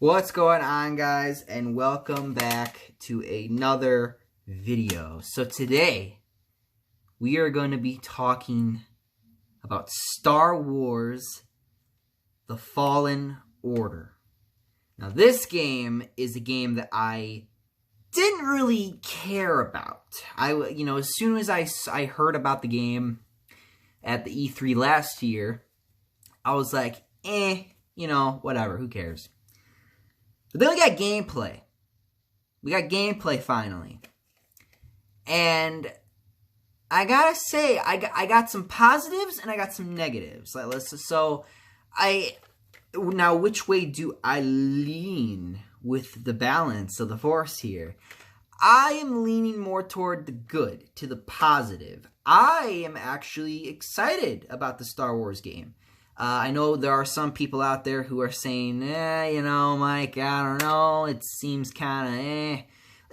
What's going on, guys, and welcome back to another video. So today we are going to be talking about Star Wars The Fallen Order. Now this game is a game that I didn't really care about. As soon as I heard about the game at the E3 last year, I was like, whatever, who cares? But then we got gameplay. We got gameplay finally. And I gotta say, I got some positives and I got some negatives. Now which way do I lean with the balance of the Force here? I am leaning more toward the good, to the positive. I am actually excited about the Star Wars game. I know there are some people out there who are saying, Mike, I don't know, it seems kind of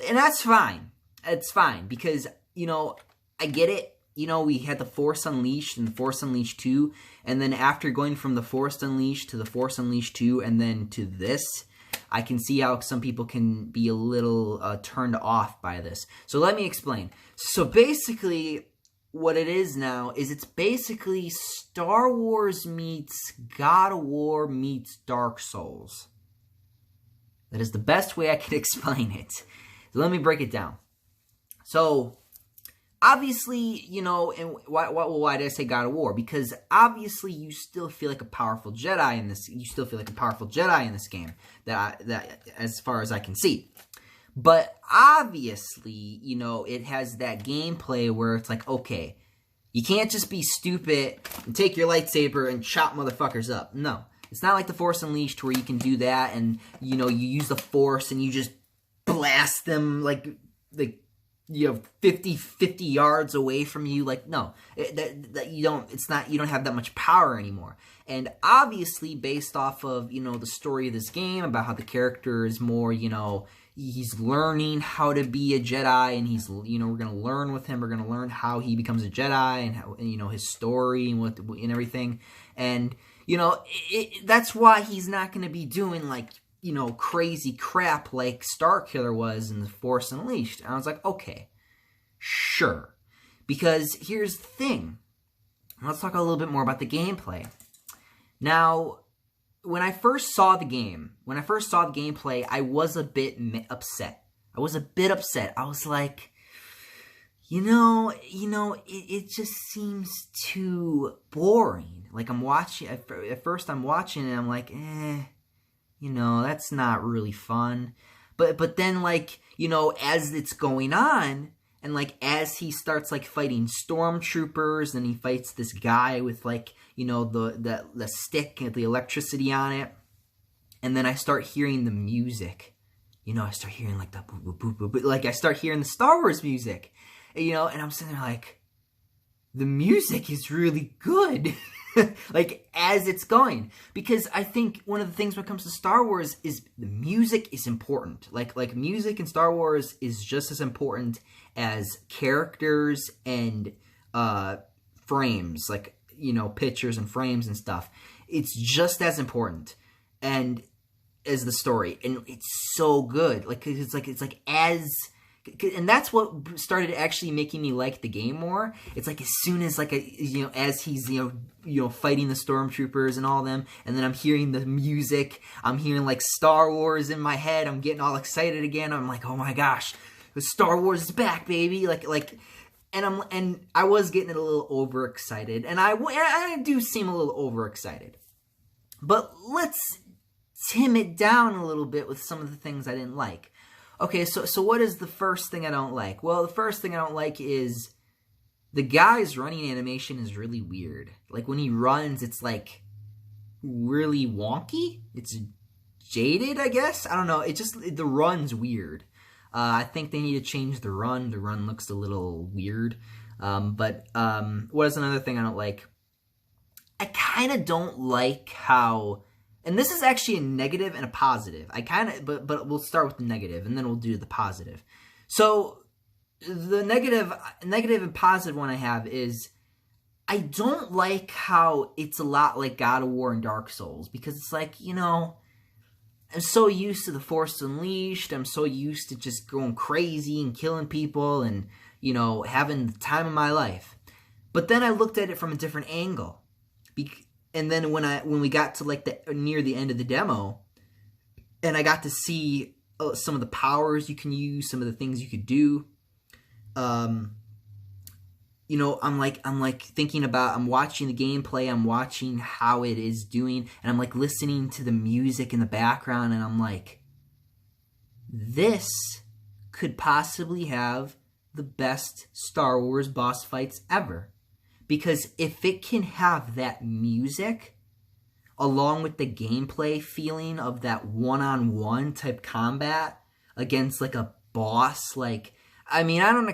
And that's fine. It's fine because, I get it. We had The Force Unleashed and The Force Unleashed 2, and then after going from The Force Unleashed to The Force Unleashed 2 and then to this, I can see how some people can be a little turned off by this. So let me explain. So basically, what it is now is it's basically Star Wars meets God of War meets Dark Souls. That is the best way I can explain it. So let me break it down. So, obviously, and why did I say God of War? Because obviously you still feel like a powerful Jedi in this. You still feel like a powerful Jedi in this game. That as far as I can see. But obviously, it has that gameplay where it's like, okay, you can't just be stupid and take your lightsaber and chop motherfuckers up. No. It's not like The Force Unleashed where you can do that and, you use the Force and you just blast them like 50 yards away from you. Like, no. You don't have that much power anymore. And obviously, based off of, the story of this game, about how the character is more, he's learning how to be a Jedi, and he's, we're going to learn with him. We're going to learn how he becomes a Jedi and how, his story and everything. And, that's why he's not going to be doing, like, crazy crap like Starkiller was in The Force Unleashed. And I was like, okay, sure. Because here's the thing. Let's talk a little bit more about the gameplay. Now, when I first saw the gameplay, I was a bit upset. I was like, it just seems too boring. Like, I'm watching, at first I'm watching and I'm like, that's not really fun. But then, like, as it's going on, and, like, as he starts, like, fighting stormtroopers, and he fights this guy with, like, the stick and the electricity on it. And then I start hearing the music. I start hearing, like, the boop, boop, boop, boop. Like, I start hearing the Star Wars music. And I'm sitting there like, the music is really good. Like, as it's going. Because I think one of the things when it comes to Star Wars is the music is important. Like music in Star Wars is just as important as characters and frames. Like, pictures and frames and stuff. It's just as important and as the story, and it's so good. Like, it's like as, and that's what started actually making me like the game more. It's like as soon as as he's fighting the stormtroopers and all them, and then I'm hearing the music, I'm hearing like Star Wars in my head. I'm getting all excited again. I'm like, oh my gosh, the Star Wars is back, baby! And I was getting a little overexcited, and I do seem a little overexcited. But let's tim it down a little bit with some of the things I didn't like. Okay, so what is the first thing I don't like? Well, the first thing I don't like is the guy's running animation is really weird. Like, when he runs, it's, like, really wonky. It's jaded, I guess? I don't know. The run's weird. I think they need to change the run. The run looks a little weird. But what is another thing I don't like? I kind of don't like how... And this is actually a negative and a positive. But we'll start with the negative, and then we'll do the positive. So, the negative and positive one I have is... I don't like how it's a lot like God of War and Dark Souls. Because it's like, I'm so used to the Force Unleashed. I'm so used to just going crazy and killing people and, you know, having the time of my life. But then I looked at it from a different angle. And then when we got to like near the end of the demo, and I got to see some of the powers you can use, some of the things you could do, you know, I'm like thinking about, I'm watching the gameplay, I'm watching how it is doing, and I'm like listening to the music in the background, and I'm like, this could possibly have the best Star Wars boss fights ever. Because if it can have that music, along with the gameplay feeling of that one-on-one type combat against like a boss, like, I mean, I don't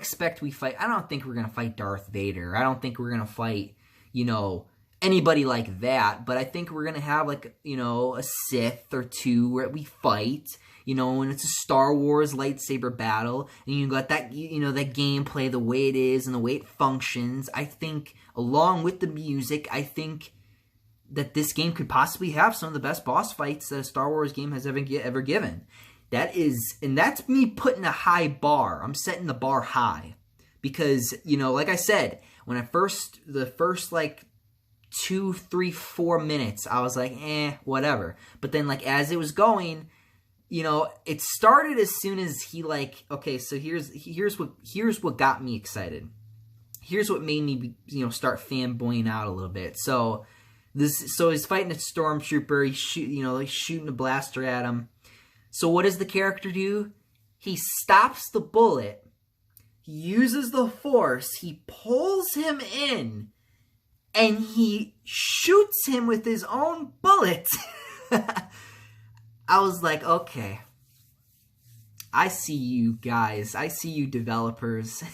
think we're going to fight Darth Vader. I don't think we're going to fight, you know, anybody like that. But I think we're going to have like, you know, a Sith or two where we fight, you know, and it's a Star Wars lightsaber battle. And you got that, you know, that gameplay, the way it is and the way it functions. I think along with the music, I think that this game could possibly have some of the best boss fights that a Star Wars game has ever given. That's me putting a high bar. I'm setting the bar high. Because, you know, like I said, when the first like 2, 3, 4 minutes, I was like, whatever. But then like as it was going, you know, it started as soon as he like, okay, so here's what got me excited. Here's what made me, you know, start fanboying out a little bit. So he's fighting a stormtrooper, he's shooting a blaster at him. So what does the character do? He stops the bullet, he uses the Force, he pulls him in, and he shoots him with his own bullet. I was like, okay, I see you guys, I see you developers.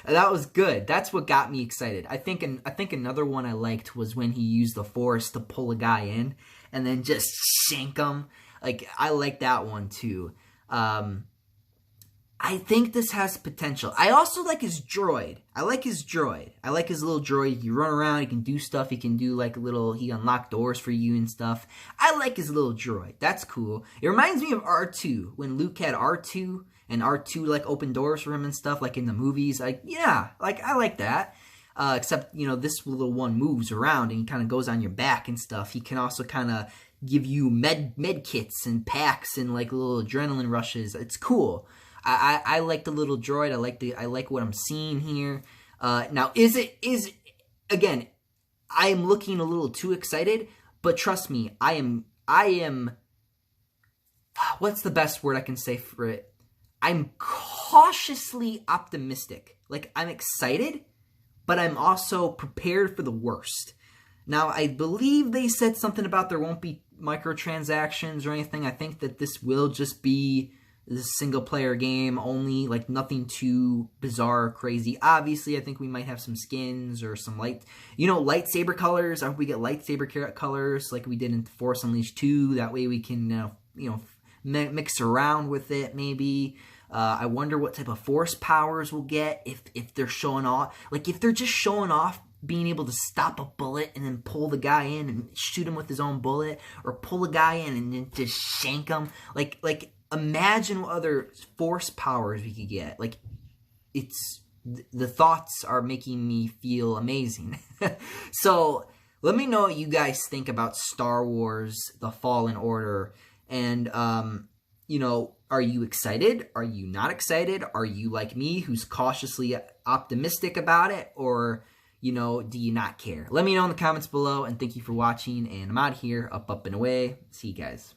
That was good. That's what got me excited. I think another one I liked was when he used the Force to pull a guy in and then just shank him. Like, I like that one too. I think this has potential. I also like his droid. I like his little droid. He can run around, he can do stuff, he can do like he unlock doors for you and stuff. I like his little droid. That's cool. It reminds me of R2, when Luke had R2, and R2 like opened doors for him and stuff, like in the movies. Like, yeah, like I like that. Except, you know, this little one moves around and he kind of goes on your back and stuff. He can also kind of give you med kits and packs and like little adrenaline rushes. It's cool. I like the little droid. I like what I'm seeing here. Now, again, I am looking a little too excited, but trust me, I am, what's the best word I can say for it? I'm cautiously optimistic. Like, I'm excited, but I'm also prepared for the worst. Now, I believe they said something about there won't be microtransactions or anything. I think that this will just be this single-player game only, like nothing too bizarre or crazy. Obviously, I think we might have some skins or some lightsaber colors. I hope we get lightsaber colors like we did in Force Unleashed 2. That way we can, mix around with it maybe. I wonder what type of Force powers we'll get if they're showing off. Like, if they're just showing off being able to stop a bullet and then pull the guy in and shoot him with his own bullet, or pull a guy in and then just shank him. Like imagine what other Force powers we could get. Like, the thoughts are making me feel amazing. So, let me know what you guys think about Star Wars The Fallen Order. And, are you excited? Are you not excited? Are you like me, who's cautiously optimistic about it? Or, do you not care? Let me know in the comments below, and thank you for watching, and I'm out of here, up, and away. See you guys.